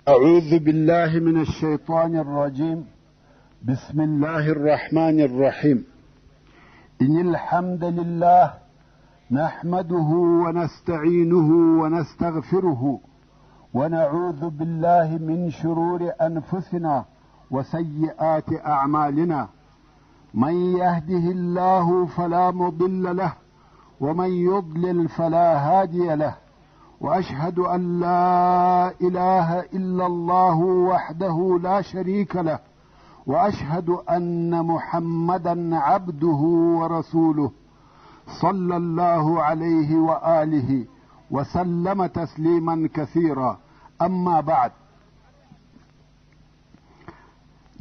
أعوذ بالله من الشيطان الرجيم. بسم الله الرحمن الرحيم. إن الحمد لله نحمده ونستعينه ونستغفره ونعوذ بالله من شرور أنفسنا وسيئات أعمالنا. من يهده الله فلا مضل له ومن يضلل فلا هادي له، وأشهد أن لا إله إلا الله وحده لا شريك له، وأشهد أن محمدا عبده ورسوله صلى الله عليه وآله وسلم تسليما كثيرا. أما بعد،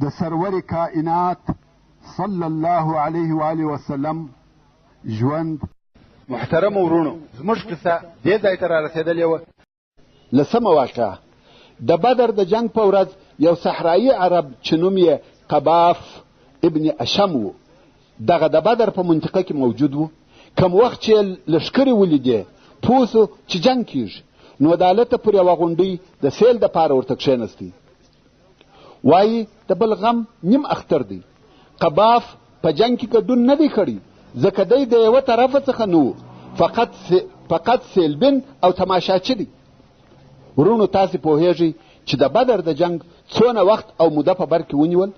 د سرور کائنات صلی الله علیه و آله وسلم ژوند. محترم ورونو، زموږ قصه دې ځای ته رارسېدلې وه. لسمه واقعه د بدر د جنگ په ورځ یو صحرایي عرب چې نوم یې قباف ابن اشم و، دغه د بدر په منطقه کې موجود و. کم وخت چې لښکرې ولیدې پوه سو چې جنگ کیږي، نو د هلته پر یوه غونډۍ د سیل دپاره ورته کښېنستی. وایي د بل غم نیم اختر دی. قباف په جنگ کې ګډون نه دی کړی، ځکه دی د یوه طرفه څخه نه و، فقط سیلبین او تماشاچي دی. ورونو، تاسې پوهیږئ چې د بدر د جنگ څونه وخت او موده په بر کې ونیول؟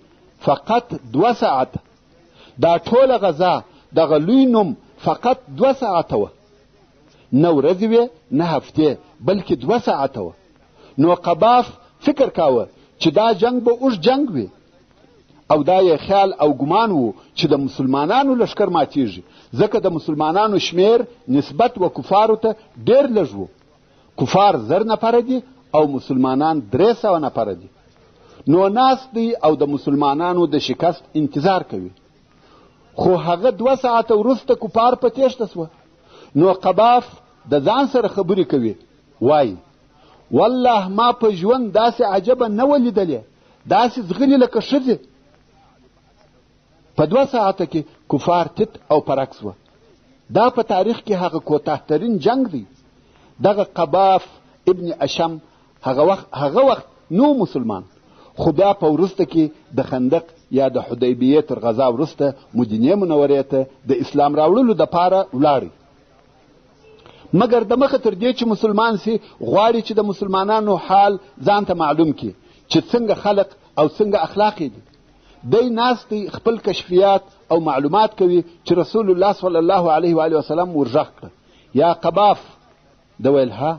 فقط 2 ساعته. دا ټوله غذا دغه لوی نوم فقط 2 ساعته وه، نه ورځې وې نه هفتې، بلکې 2 ساعته وه. نو قباف فکر کاوه چې دا جنگ به اوږد جنگ وي، او دا یې خیال او ګمان و چې د مسلمانانو لښکر ماتیږي، ځکه د مسلمانانو شمیر نسبت و کفارو ته ډېر لږ و. کفار 1000 نفره دي او مسلمانان 300 نفره دي. نو ناست دی او د مسلمانانو د شکست انتظار کوي. خو هغه 2 ساعته وروسته کفار په تیښته سوه. نو قباف د ځان سره خبرې کوي، وایي والله ما په ژوند داسې عجبه نه ولیدلې، داسې ځغلي لکه ښځې. په 2 ساعته کې کفار تت او پرک سوه. دا په تاریخ کې هغه کوتاهترین جنگ دی. دغه قباف ابن اشم هغه وخت نو مسلمان، خو بیا په وروسته کې د خندق یا د حدیبیې تر غزا وروسته مدینې منورې ته د اسلام راوړلو دپاره ولاړی. مګر د مخه تر دې چې مسلمان سي، غواړي چې د مسلمانانو حال ځان ته معلوم کړي چې څنګه خلق او څنګه اخلاق دي. دی ناست دی خپل کشفیات او معلومات کوي چې رسول الله صلی الله علیه و آله وسلم ورغږ کړه، یا قباف. د ویل ها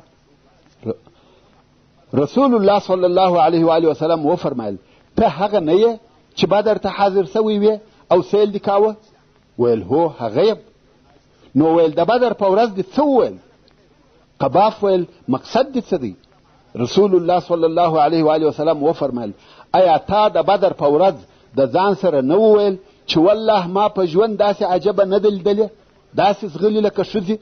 رسول الله صلی الله علیه و آله وسلم وفرمایل ته هغه نه یې چې بدر ته حاضر سوی وې او سیل دې کاوه؟ ویل هو هغه یم. نو ویل د بدر په ورځ دې څه وویل؟ قباف ویل مقصد دې څه دی؟ رسول الله صلی الله علیه و آله وسلم وفرمایل ایا تا د بدر په ورځ د ځان سره نه وویل چې والله ما په ژوند داسې عجبه نه ده لیدلې، داسې ځغلي لکه ښځې؟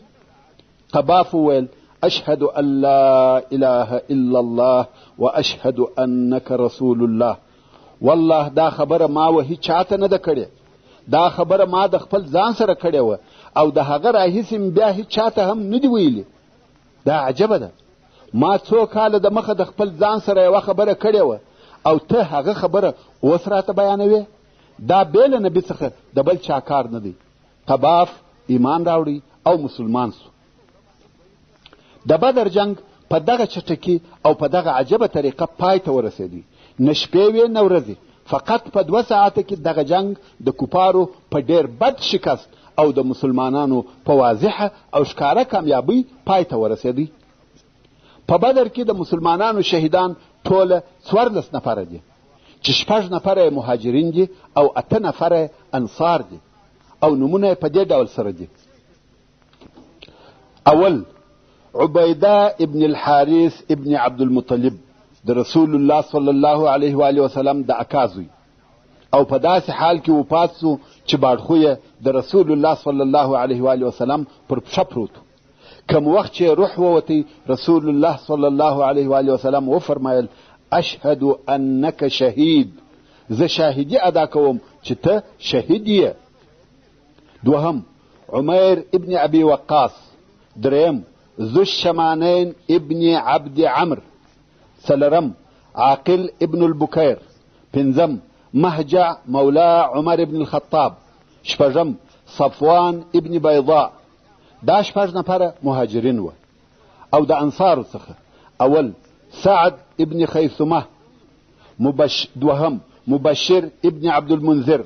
قباف وویل اشهد ان لا اله الا الله واشهد انك رسول الله. والله دا خبره ما و هیڅ چاته نه ده کړې، دا خبره ما د خپل ځان سره کړې وه، او د هغه راهیسې بیا هیڅ چاته هم نه دي ویلي. دا عجبه ده، ما 2 کاله د مخه د خپل ځان سره یوه خبره کړې وه، او ته هغه خبره اوس راته بیانوې؟ دا بې له نبي څخه د بل چا کار نه دی. قباف ایمان راوړی او مسلمان سو. د بدر جنگ په دغه چټکي او په دغه عجبه طریقه پای ته ورسېدی. نه شپې وې نه ورځې، فقط په 2 ساعته کې دغه جنگ د کفارو په ډېر بد شکست او د مسلمانانو په واضحه او ښکاره کامیابۍ پای ته ورسېدی. په بدر کې د مسلمانانو شهیدان ټوله 14 نفره دي، چې 6 نفره مهاجرین دي او 8 نفره انصار دي، او نومونه په دې ډول سره دي. اول عبیده ابن الحارث ابن عبد المطلب، د رسول الله صلی الله علیه و آله وسلم د اکا زوی، او په داسې حال کې وفات سو چې باړخو د رسول الله صلی الله علیه و آله وسلم پر پښه پروت. کم وخت چې روح ووتی، رسول الله صلی الله علیه و آله وسلم وفرمایل اشهد انک شهید، زه شاهدی ادا کوم چې ته شهید یې. دوهم عمیر ابن ابي وقاص. دریم ذو الشمانین ابن عبد عمرو. څلرم عاقل ابن البكير. پنځم مهجع مولا عمر ابن الخطاب. شپږم صفوان ابن بيضاء. دا شپږ نفره مهاجرین و. او د انصارو څخه اول سعد ابن خیثمه. دوهم مبشر ابن عبد المنذر.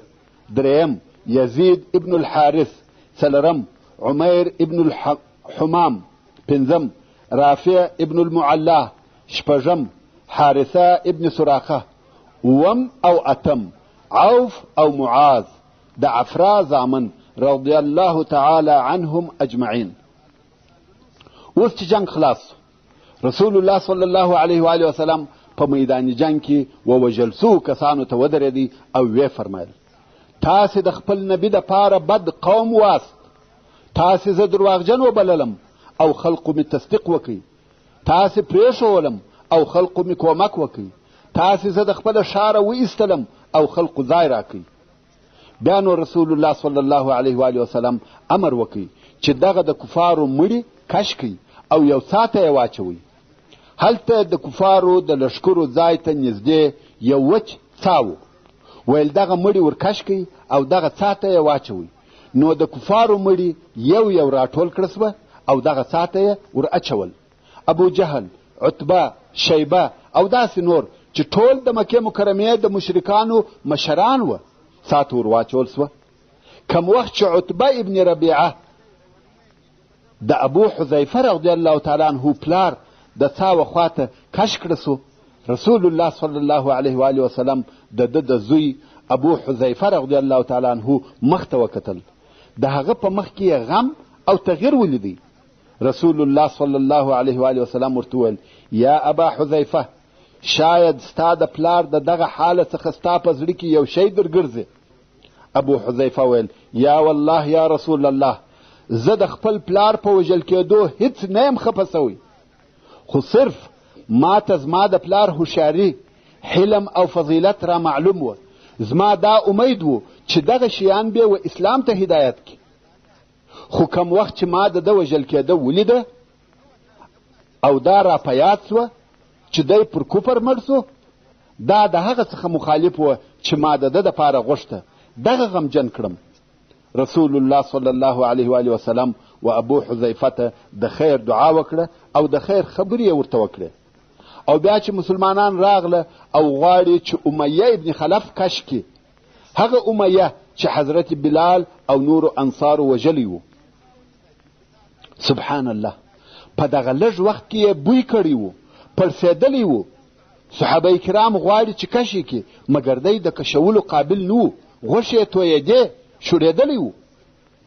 دریم یزید ابن الحارث. څلورم عمیر ابن الحمام. پنځم رافع ابن المعلا. شپږم حارثه ابن سراخه. اوم او اتم عوف او معاذ د عفرا زامن رضی الله تعالی عنهم اجمعین. اوس چې جنگ خلاص رسول الله صلی الله علیه و آله وسلم په میدان جنگ کې ووژل سو کسانو ته ودرېدی او وی فرمایل تاسې د خپل نبی د پاره بد قوم واست. تاسې زه درواغجن وبللم او خلقو می تصدیق وکړي. تاسې پرېښولم او خلقو می کومک وکړي. تاسې زه د خپله ښاره وایستلم او خلقو ځای راکړي. بیا نو رسول الله صلی الله علیه و آله وسلم امر وکړي چې دغه د کفارو مړي کش کړي او یو ساعته یې واچوي. هلته د کفارو د لښکرو ځای ته نږدې یو وچ څا و. ویل دغه مړي ورکش کړي او دغه څا ته یې واچوي. نو د کفارو مړي یو یو راټول کړه سوه او دغه څا ته یې ور اچول. ابو جهل، عتبه، شیبه او داسې نور چې ټول د مکې مکرمې د مشرکانو مشران وه څا ته ور واچول سوه. کم وخت چې عتبه ابن ربیعه د ابو حذیفه رضی الله تعالی عنه پلار د څا وخواته کش کړه سو، رسول الله صلی الله علیه و آله وسلم د زوی ابو حذیفه رضی الله تعالی عنه مخ ته وکتل. د هغه په مخ کې غم او تغییر ولیدی. رسول الله صلی الله علیه و آله وسلم ورته وویل یا ابا حذیفه شاید ستا د پلار د دغه حالت څخه ستا په زړه کې یو شی درګرځي. ابو حذیفه ویل یا والله یا رسول الله زه د خپل پلار په وژل کېدو هیڅ نه یم خفه سوی، خو صرف ما ته زما د پلار هوښیاري، حلم او فضیلت را معلوم و. زما دا امید و چې دغه شیان به و اسلام ته هدایت کړي. خو کم وخت چې ما د ده وژل کېده ولیده او دا را په یاد سوه چې دی پر کفر مړ سو، دا د هغه څخه مخالف و چې ما د ده دپاره غوښته. دغه غمجن کړم. رسول الله صلی الله علیه و آله وسلم و ابو حذیفه ته د خیر دعا وکړه او د خیر خبرې یې ورته وکړې. او بیا چې مسلمانان راغله او غواړي چې امیه ابن خلف کش کړي، هغه امیه چې حضرت بلال او نورو انصارو وژلی و. سبحان الله، په دغه لږ وخت کې یې بوی کړی و، پړسېدلی و. صحابه کرام غواړي چې کش یې کړي، مګر دی د کشولو قابل نه و، غوښې یې تویېدې، شورېدلی و.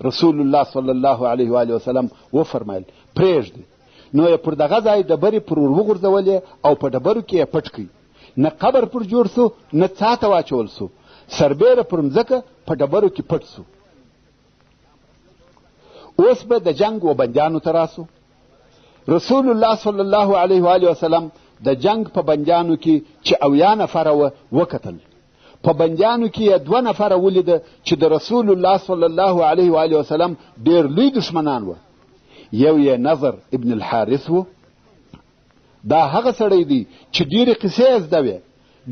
رسول الله صلی الله علیه و آله وسلم وفرمایل پرېږدي. نو یې پر دغه ځای ډبرې پر ور وغورځولې او په ډبرو کې یې پټ کړي. نه قبر پر جوړ سو، نه څا ته واچول سو، سربیره پر مځکه په ډبرو کې پټ سو. اوس به د جنگ و بندیانو ته راسو. رسول الله صلی الله علیه و آله وسلم د جنگ په بندیانو کې چې 80 نفره وکتل. په بندیانو کې یې 2 نفره ولیده چې د رسول الله صلی الله علیه و آله وسلم ډېر لوی دشمنان وه. یو یې نظر ابن الحارث و. دا هغه سړی دی چې ډېرې قصې یې زده وې،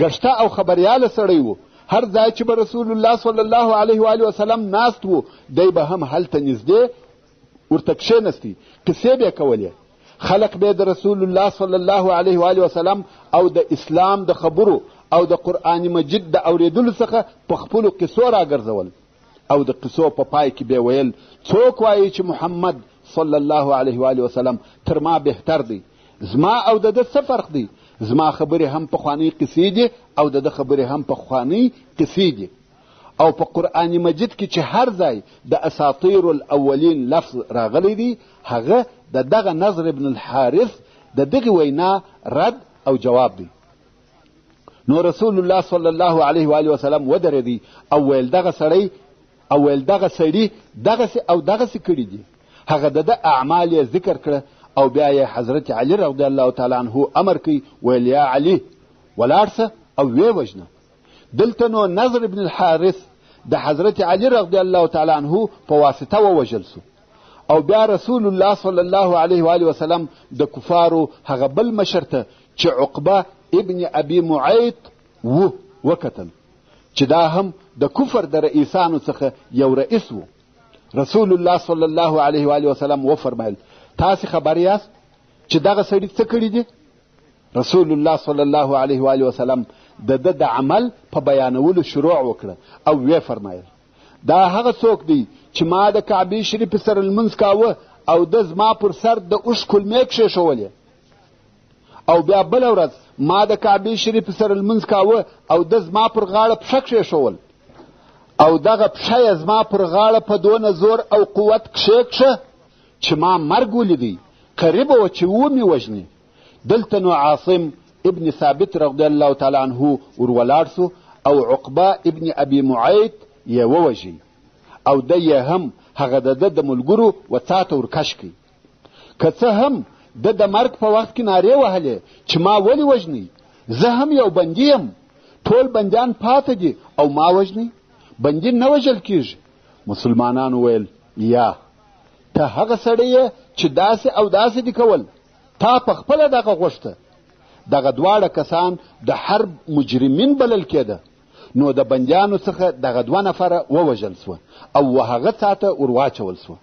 ګشته او خبریاله سړی و. هر ځای چې به رسول الله صلی الله علیه و آله وسلم ناست و، دی به هم هلته نږدې ورته کښېنستی، قصې به یې کولې. خلق به د رسول الله صلی الله علیه و آله وسلم او د اسلام د خبرو او د قرآن مجید د اورېدلو څخه په خپلو قصو راګرځول. او د قصو په پای کې به ویل څوک وایي چې محمد صلی الله علیه و آله وسلم تر ما بهتر دی، زما او د ده څه فرق دی؟ زما خبرې هم پخوانۍ قصې دي او د ده خبرې هم پخوانۍ قصې دي. او په قرآن مجید کې چې هر ځای د اساطیر الاولین لفظ راغلی دی، هغه د دغه نظر ابن الحارث د دغه وینا رد او جواب دی. نو رسول الله صلی الله علیه و آله وسلم ودرېدی او ویل دغه سړی دغسې او دغسې کړي دي. هغه د ده اعمال یې ذکر کړه او بیا یې حضرت علی رضی الله تعالی عنه امر کوي، ویل یا علي ولاړ سه او ویې وژنه. دلته نو نظر ابن الحارث د حضرت علی رضی الله تعالی عنه په واسطه ووژل سو. او بیا رسول الله صلی الله علیه و آله وسلم د کفارو هغه بل مشر ته چې عقبه ابن ابي معيط وکتل چې دا هم د کفر د رئیسانو څخه یو رئیس و. رسول الله صلی الله علیه و آله وسلم وفرمایل تاسې خبر یاست چې دغه سړي څه کړي دي؟ رسول الله صلی الله علیه و آله وسلم د عمل په بیانولو شروع وکړه او وی فرمایل دا هغه څوک دی چې ما د کعبې شریف سره لمونځ کاوه او د زما پر سر د اوښ کلمې کښېښولې، او بیا بله ورځ ما د کعبې شریف سره لمونځ کاوه او د زما پر غاړه پښه کښېښول، او دغه پښه یې زما پر غاړه په دونه زور او قوت کښېکښه چې ما مرګ ولیدی، قریبه وه چې ومې وژني. دلته نو عاصم ابن ثابت رضی الله تعالی عنه ورولاړ سو او عقبه ابن ابي معيط یې ووژي او د یې هم هغه د ملګرو وڅاته ورکش کړي. که څه هم د مرګ په وخت کې نارې وهلې چې ما ولې وژني، زه هم یو بندي یم، ټول بندیان پاته دي او ما وژني، بندي نه وژل کېږي. مسلمانانو ویل یا ته هغه سړی یې چې داسې او داسې دي کول، تا په خپله دغه غوښته. دغه دواړه کسان د حرب مجرمین بلل کېده، نو د بندیانو څخه دغه 2 نفره ووژل سوه او هغه څاته ورواچول سوه،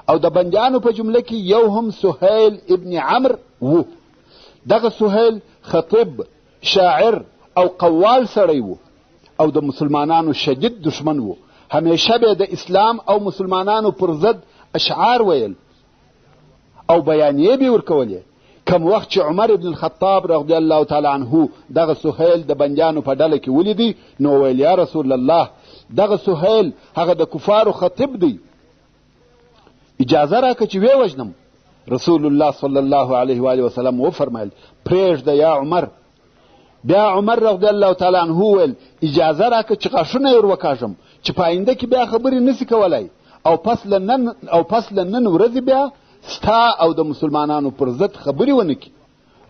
او د بندیانو په جمله کې یو هم سهیل ابن عمرو و. دغه سهیل خطیب، شاعر او قوال سړی و او د مسلمانانو شدید دشمن و. همیشه به د اسلام او مسلمانانو پر ضد اشعار ویل او بیانیې به ورکولې. کم وخت چې عمر ابن الخطاب رضی الله تعالی عنه دغه سهیل د بندیانو په ډله کې ولیدی، نو ویل یا رسول الله دغه سهیل هغه د کفارو خطیب دی، اجازه راکړه چې ویې وژنم. رسول الله صلی الله علیه و آله وسلم وفرمایل پرېږده یا عمر. بیا عمر رضی الله تعالی عنه ویل اجازه راکړه چې غاښونه یې ور وکاږم چې په آینده کې بیا خبرې نسي کولای او پس له نن ورځې بیا ستا او د مسلمانانو پر ضد خبرې ونه کړي.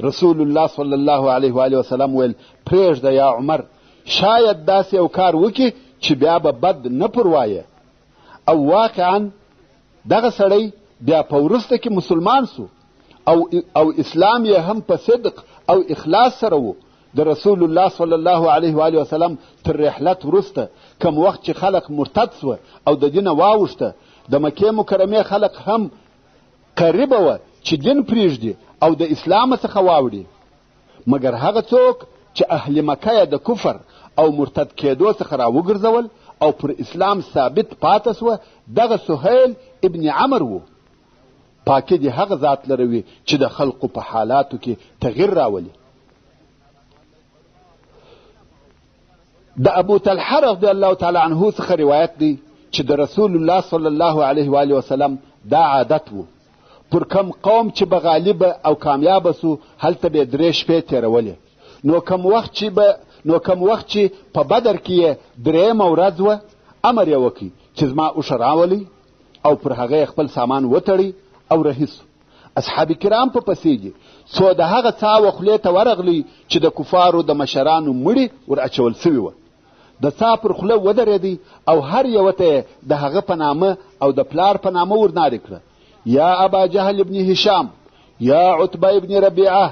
رسول الله صلی الله علیه و آله وسلم ویل پرېږده یا عمر، شاید داسې یو کار وکړي چې بیا به بد نه پروایه. او واقعا دغه سړی بیا په وروسته کې مسلمان سو او اسلام یې هم په صدق او اخلاص سره و. د رسول الله صلی الله علیه و آله وسلم تر رحلت وروسته کم وخت چې خلق مرتد سوه او د دینه واوښته، د مکې مکرمې خلق هم قریبه وه چې دین پرېږدي او د اسلام څخه واوړي، مګر هغه څوک چې اهل مکه یې د کفر او مرتد کېدو څخه راوګرځول او پر اسلام ثابت پاته سوه، دغه سهیل ابن عمرو و. پاکي دې هغه ذات لروي چې د خلقو په حالاتو کې تغییر راولي. د ابو طلحه رضی الله تعالی عنه څخه روایت دی چې د رسول الله صلی الله علیه و آله وسلم دا عادت و، پر کم قوم چې به غالبه او کامیابه سو هلته به 3 شپې تېرولې. نو کم وخت چې په بدر کې یې 3مه ورځ وه، امر یې وکړي چې زما اوښه راولئ او پر هغه خپل سامان وتړئ او رهي سو. اصحاب کرام په پسې دي، څو د هغه څاوه خولې ته ورغلی چې د کفارو د مشرانو مړي ور اچول سوي وه. د څا پر خوله ودرېدی او هر یوه ته د هغه په نامه او د پلار په نامه ورنارې کړه: یا ابا جهل ابن هشام، یا عتبه ابن ربیعه،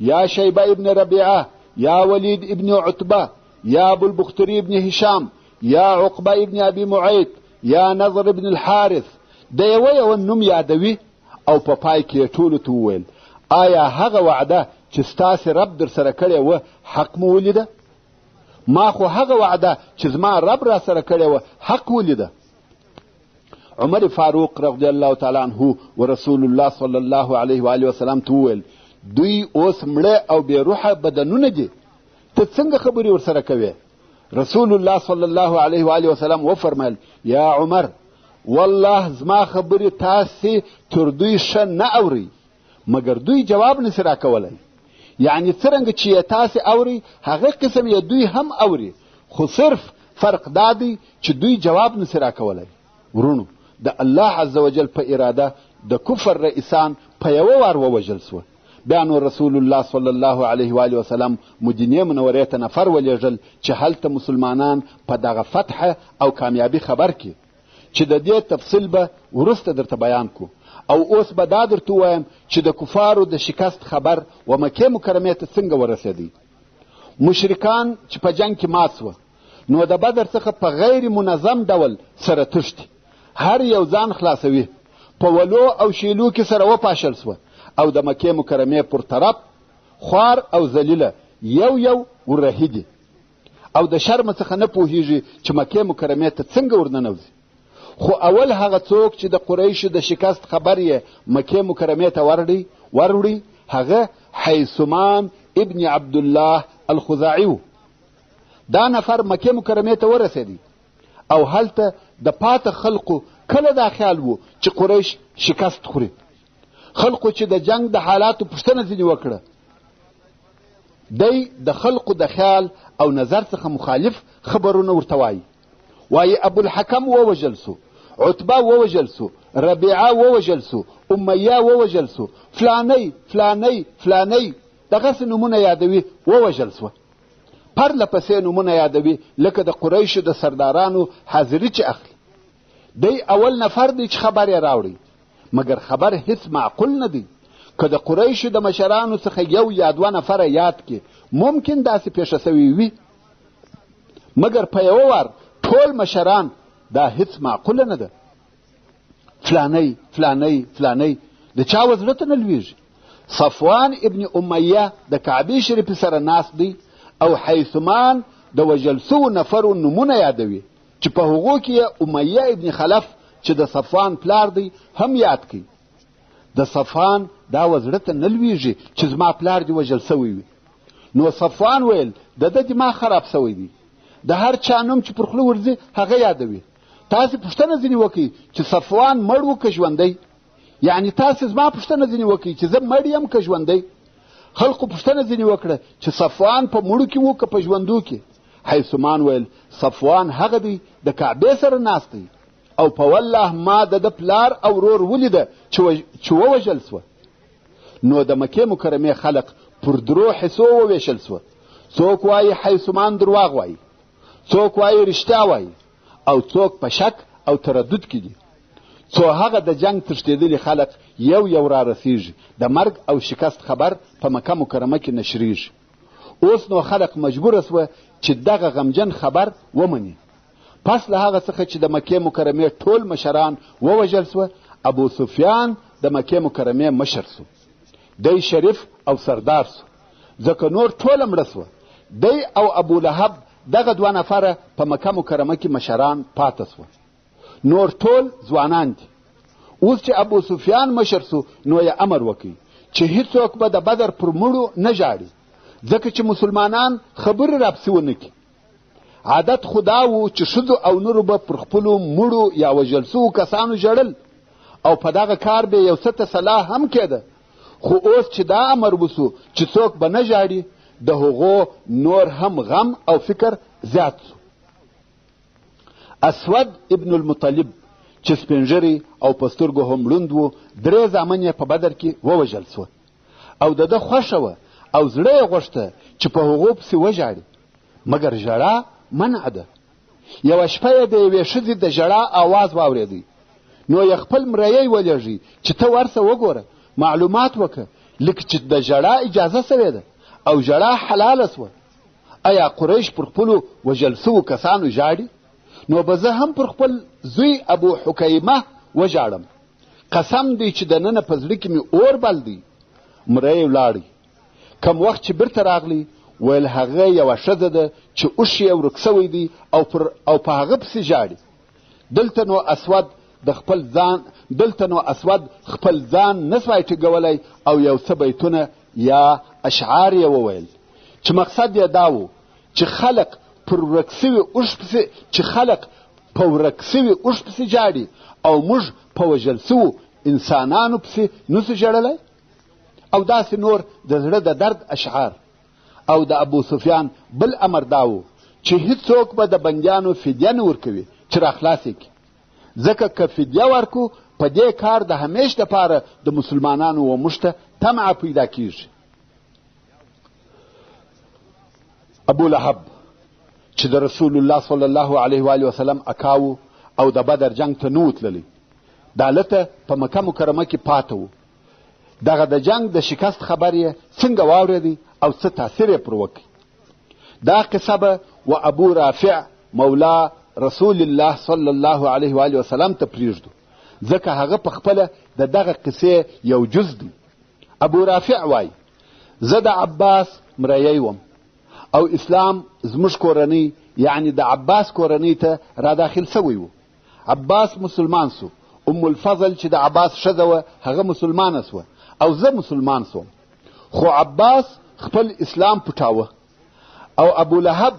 یا شیبه ابن ربیعه، یا ولید ابن عتبه، یا ابو البختری ابن هشام، یا عقبه ابن ابي معيط، یا نضر ابن الحارث. د یوه نوم یادوي او په پای کې ټولو ته وویل آیا هغه وعده چې ستاسې رب در سره کړې وه حق مو ولیده؟ ما خو هغه وعده چې زما رب را سره کړې وه حق ولیده. عمر فاروق رضی الله تعالی عنه و رسول الله صلی الله علیه و آله وسلم ته وویل دوی اوس مړه او بې روحه بدنونه دي، ته څنګه خبرې ورسره کوې؟ رسول الله صلی الله علیه و آله وسلم وفرمایل یا عمر، والله زما خبرې تاسې تر دوی ښه نه اورئ، مګر دوی جواب نسي راکولی. یعنی څرنګه چې یې تاسې اورئ هغه قسم یې دوی هم اوري، خو صرف فرق دا دی چې دوی جواب نسي راکولی. ورونو، د الله عز وجل په اراده د کفر رئیسان په یوه وار ووژل سوه. بیا نو رسول الله صلی الله علیه و آله وسلم مدینې منورې ته نفر ولېږل چې هلته مسلمانان په دغه فتح او کامیابي خبر کړي، چې د دې تفصیل به وروسته درته بیان کو. او اوس به دا درته ووایم چې د کفارو د شکست خبر و مکې مکرمې ته څنګه ورسېدی. مشرکان چې په جنگ کې مات سوه نو د بدر څخه په غیر منظم ډول سره تښتي، هر یو ځان خلاصوي، په ولو او شیلو کې سره وپاشل سوه او د مکې مکرمې پر طرف خوار او ذلیله یو ورهیدي او د شرم څخه نه پوهیږي چې مکې مکرمې ته څنګه ورننوځي. خو اول هغه څوک چې د قریشو د شکست خبر یې مکې مکرمې ته وروړي هغه حیثمان ابن عبدالله الخزاعي و. دا نفر مکې مکرمې ته ورسېدی او هلته د پاته خلقو کله دا خیال و چې قریش شکست خوري. خلقو چې د جنگ د حالاتو پوښتنه ځینې وکړه، دی د خلقو د خیال او نظر څخه مخالف خبرونه ورته وایي ابوالحکم ووژل سو، عتبه ووژل سو، ربیعه ووژل سو، امیه ووژل سو، فلانی دغسې نومونه یادوي ووژل سوه. پرله پسې نومونه یادوي لکه د قریشو د سردارانو حاضري چې اخلي. دی اول نفر دی چې خبر یې راوړی، مګر خبر هیڅ معقول نه دی. که د قریشو د مشرانو څخه یو یا دوه نفره یاد کې ممکن داسې پیښه سوي وي، مګر په یوه وار ټول مشران دا هیڅ معقوله نه ده. فلانی د چا وزړه ته نه لویږي. صفوان ابن امیه د کعبې شریفې سره ناست دی او حیثمان د وژل سوو نفرو نومونه یادوي چې په هغو کې یې امیه ابن خلف چې د صفوان پلار دی هم یاد کړي. د صفوان دا وزړه ته نه لویږي چې زما پلار دی وژل سوی وي. نو صفوان ویل د ده دماغ خراب سوی دی، د هر چا نوم چې پر خوله ورځي هغه یادوي. تاسې پوښتنه ځینې وکړئ چې صفوان مړ و که ژوندی، یعنی تاسې زما پوښتنه ځینې وکړئ چې زه مړ یم که ژوندی. خلقو پوښتنه ځینې وکړه چې صفوان په مړو کې و که په ژوندو کې. حیثمان ویل صفوان هغه دی د کعبې سره ناست دی او په والله ما د پلار او ورور ولیده چې ووژل سوه. نو د مکې مکرمې خلق پر درو حصو وویشل سوه. څوک وایي حیثمان درواغ وایي، څوک وایي رښتیا وایي، او څوک په شک او تردد کې دي. څو هغه د جنگ تښتېدلي خلق یو را رسیږي، د مرګ او شکست خبر په مکه مکرمه کې نشریږي. اوس نو خلق مجبوره سوه چې دغه غمجن خبر ومني. پس له هغه څخه چې د مکې مکرمې ټول مشران ووژل سوه، ابو سفیان د مکې مکرمې مشر سو. دی شریف او سردار سو ځکه نور ټوله مړه سوه. دی او ابو لهب دغه دوه نفره په مکه مکرمه کې مشران پاته سوه، نور ټول ځوانان دي. اوس چې ابو سفیان مشر سو نو یې امر وکړي چې هیڅوک به د بدر پر مړو نه ژاړي، ځکه چې مسلمانان خبرې راپسې ونه کړي. عادت خدا و چې ښځو او نورو به پر خپلو مړو یا وژل سوو کسانو ژړل او په دغه کار به یو څه تصلاح هم کېده. خو اوس چې دا امر وسو چې څوک به نه ژاړي، د هغو نور هم غم او فکر زیات سو. اسود ابن المطلب چې سپینږیری او په سترګو هم ړوند و، 3 زامن یې په بدر کې ووژل سوه او د ده خوښه وه او زړه یې غوښته چې په هغو پسې وژاړي، مګر ژړا منع ده. یوه شپه یې د یوې ښځې د ژړا آواز واورېدی، نو یې خپل مریی ولېږي چې ته ورسه وګوره، معلومات وکړه لکه چې د ژړا اجازه سوې ده او ژړا حلاله سوه. آیا قریش پر خپلو وژل سوو کسانو ژاړي؟ نو به زه هم پر خپل زوی ابو حکیمه وژاړم. قسم دی چې دننه په زړه کې مې اور بل دی. مری ولاړی. کم وخت چې بیرته راغلی ویل هغه یوه ښځه ده چې اوښ یې ورک سوی دی او په هغه پسې ژاړي. دلته نو اسود خپل ځان نسوای ټینګولی او یو څه بیتونه یا اشعار یې وویل چې مقصد یې دا و چې خلق په ورک سوي اوښ پسې ژاړي او موږ په وژل سوو انسانانو پسې نسو ژړلی. او داسې نور د زړه د درد اشعار. او د ابو سفیان بل امر دا و چې هیڅوک به د بندیانو فدیه نه ورکوي چې راخلاص یې کړي، ځکه که فدیه ورکو په دې کار د همیش دپاره د مسلمانانو و موږ ته طمعه پیدا کیږي. ابو لهب چې د رسول الله صلی الله علیه و آله وسلم اکاو او د بدر جنگ ته نه و تللی، د هلته په مکه مکرمه کې پاته و. دغه د جنگ د شکست خبر یې څنګه واورېدی او څه تاثیر یې پر وکړي. دا قصه به و ابو رافع مولا رسول الله صلی الله علیه و آله وسلم ته پرېږدو، ځکه هغه په خپله د دغه قصې یو جز دی. ابو رافع وایي زه د عباس مریی وم او اسلام زموږ کورنۍ یعنی د عباس کورنۍ ته را داخل سوی و. عباس مسلمان سو، ام الفضل چې د عباس ښځه وه هغه مسلمانه سوه او زه مسلمان سوم. خو عباس خپل اسلام پټاوه او ابو لهب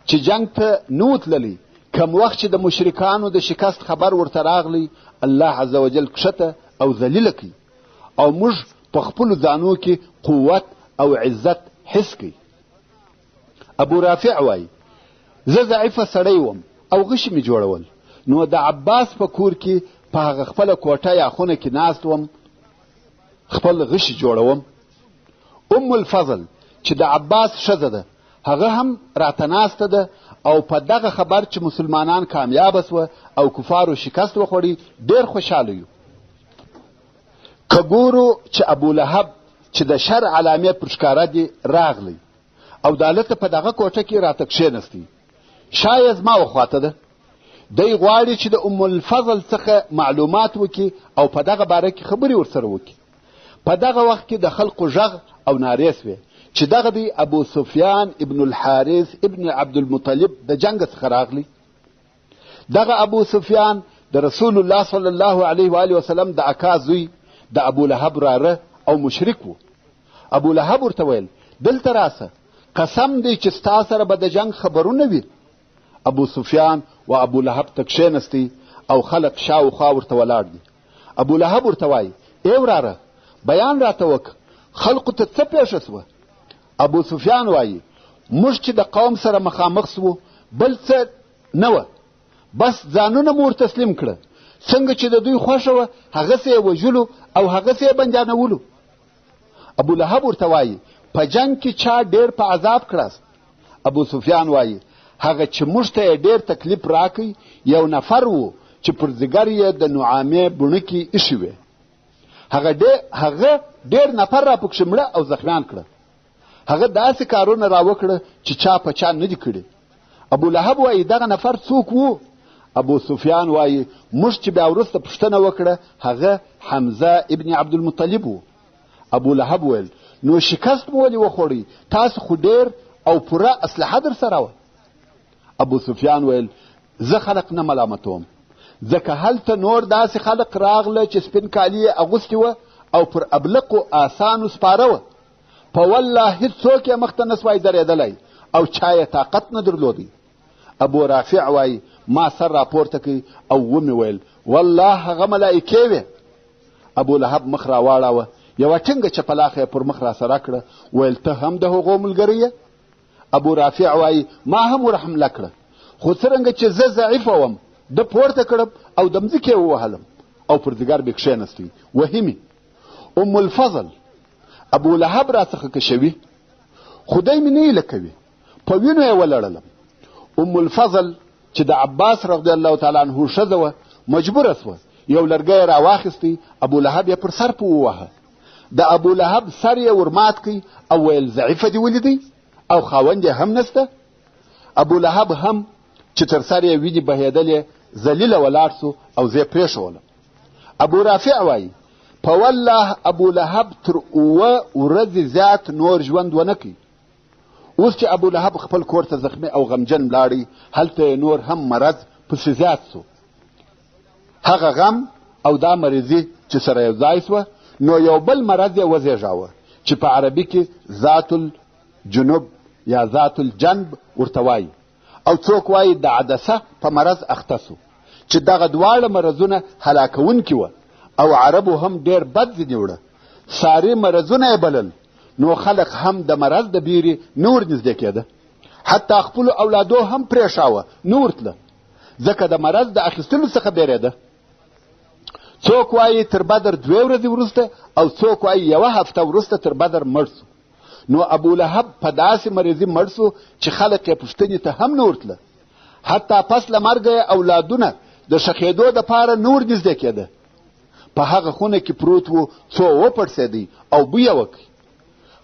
چې جنگ ته نو تللی، کم وخت چې د مشرکانو د شکست خبر ورته راغلی، الله عز وجل کښته او ذلیله کړي او موږ په خپلو ځانو کې قوت او عزت حس کړي. ابو رافع وایي زه ضعیفه سړی وم او غشي مې جوړول، نو د عباس په کور کې په هغه خپله کوټه یا خونه کې ناست وم، خپل غشي جوړوم. ام الفضل چې د عباس ښځه ده هغه هم راته ناسته ده او په دغه خبر چې مسلمانان کامیابه سوه او کفارو شکست وخوړي ډېر خوشحاله یو. که ګورو چې ابو لهب چې د شر علامې پر ښکاره دي راغلی او د هلته په دغه کوټه کې راته کښېنستی، شایه زما وخواته ده. دی غواړي چې د ام الفضل څخه معلومات وکړي او په دغه باره کې خبرې ورسره وکړي. په دغه وخت کې د خلقو غږ او نارې سوې چې دغه دی ابو سفیان ابن الحارث ابن عبدالمطلب د جنگ څخه راغلی. دغه ابو سفیان د رسول الله صلی الله علیه و آله وسلم د اکا زوی د ابو لهب راره او مشرک و. ابو لهب ورته ویل دلته راسه، قسم دی چې ستا سره به د جنگ خبرونه وي. ابو سفیان و ابو لهب ته کښېنستی او خلق شاوخوا ورته ولاړ دي. ابو لهب ورته وایي ای وراره بیان راته وکړه، خلقو ته څه پیښه سوه؟ ابو سفیان وایي موږ چې د قوم سره مخامخ سوو بل څه نه وه، بس ځانونه مو ورتسلیم کړه، څنګه چې د دوی خوښه وه هغسې یې وژلو او هغسې یې بندیانولو. ابو لهب ورته وایي په جنگ کې چا ډېر په عذاب کړاست؟ ابو سفیان وایي هغه چې موږ ته یې ډېر تکلیف راکړی یو نفر و چې پر ځګر یې د نعامې بڼکې ایښې وې، هغه ډېر نفر را پکښې مړه او زخمیان کړه. هغه داسې کارونه را وکړه چې چا په چا نه دي کړي. ابو لهب وایي دغه نفر څوک و؟ ابو سفیان وایي موږ چې بیا وروسته پوښتنه وکړه هغه حمزه ابن عبدالمطلب و. ابو لهب ویل نو شکست مو ولې وخوړی؟ تاسو خو ډېر او پوره اسلحه در سره وه. ابو سفیان ویل زه خلق نه ملامتوم، ځکه هلته نور داسې خلق راغله چې سپین کالي یې اغوستي وه او پر ابلقو آسانو سپاره وه، په والله هېڅوک یې مخته نه سوای درېدلی او چا یې طاقت نه درلودی. ابو رافع وایي ما سر راپورته کوي او ومې ویل والله هغه ملایکې وې. ابو لهب مخ راواړاوه، یوه ټینګه چپلاخه یې پر مخ راسره کړه، ویل ته هم د هغو ملګری یې؟ ابو رافع وایي ما هم ور حمله کړه، خو څرنګه چې زه ضعیفه وم ده پورته کړم او د مځکې ووهلم او پر ځګر مې کښېنستی وهي مې. ام الفضل ابو لهب راڅخه کشوي، خدای مې نه ایله کوي، په وینو یې ولړلم. ام الفضل چې د عباس رضی الله تعالی عنه ښځه وه مجبوره سوه، یو لرګی را واخیستی، ابو لهب یې پر سر په ووهه. د ابو لهب سر یې ورمات کړي او ویل ضعیفه دې ولیدی او خاوند یې هم نسته. ابو لهب هم چې تر سر یې وینې بهېدلې ذلیله ولاړ سو او زه یې پرېښولم. ابو رافع وایي په والله ابو لهب تر 7 ورځې زیات نور ژوند ونه کوي. اوس چې ابو لهب خپل کور ته زخمي او غمجن لاړی، هلته نور هم مرض پسې زیات سو. هغه غم او دا مریضي چې سره یو ځای سوه، نو یو بل مرض یې وزېږاوه چې په عربي کې ذات الجنوب یا ذات الجنب ورته وایي، او څوک وایي د عدسه په مرض اخته سو چې دغه دواړه مرضونه هلاکونکي وه او عربو هم ډېر بد ځینې وړه، ساري مرضونه یې بلل. نو خلق هم د مرض د بیرې نه ورنږدې کېده، حتی خپلو اولادو هم پرېښاوه نه ورتله، ځکه د مرض د اخیستلو څخه بیرېده. څوک وایي تر بدر 2 ورځې وروسته او څوک وایي 1 هفته وروسته تر بدر مړ سو. نو ابو لهب په داسې مریضي مړ سو چې خلق یې پوښتنې ته هم نه ورتله، حتی پس له مرګه یې اولادونه د ښخېدو دپاره نور نږدې کېده. په هغه خونه کې پروت و، څو وپړسېدی او بویه وکړ.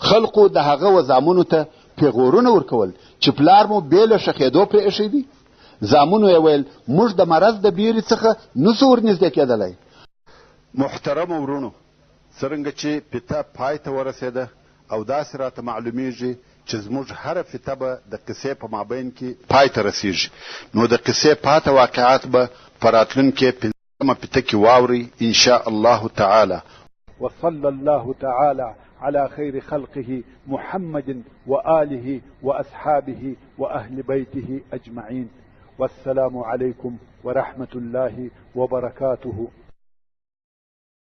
خلقو د هغه وزامونو ته پیغورونه ورکول چې پلار مو بې له ښخېدو پرې ایښی دی. زامنو یې ویل موږ د مرض د بیرې څخه نسو ورنږدې کېدلی. محترمو ورونو، څرنګه چې پیته پای ته ورسېده او داسې راته معلومیږي چې زموږ هره فتنه به د قصې په مابین کې پای ته رسیږي، نو د قصې پاته واقعات به په راتلونکې پنځمه پته کې واورئ ان شاء الله تعالی. وصلى الله تعالى على خير خلقه محمد وآله وأصحابه وأهل بيته أجمعين. والسلام عليكم ورحمة الله وبركاته.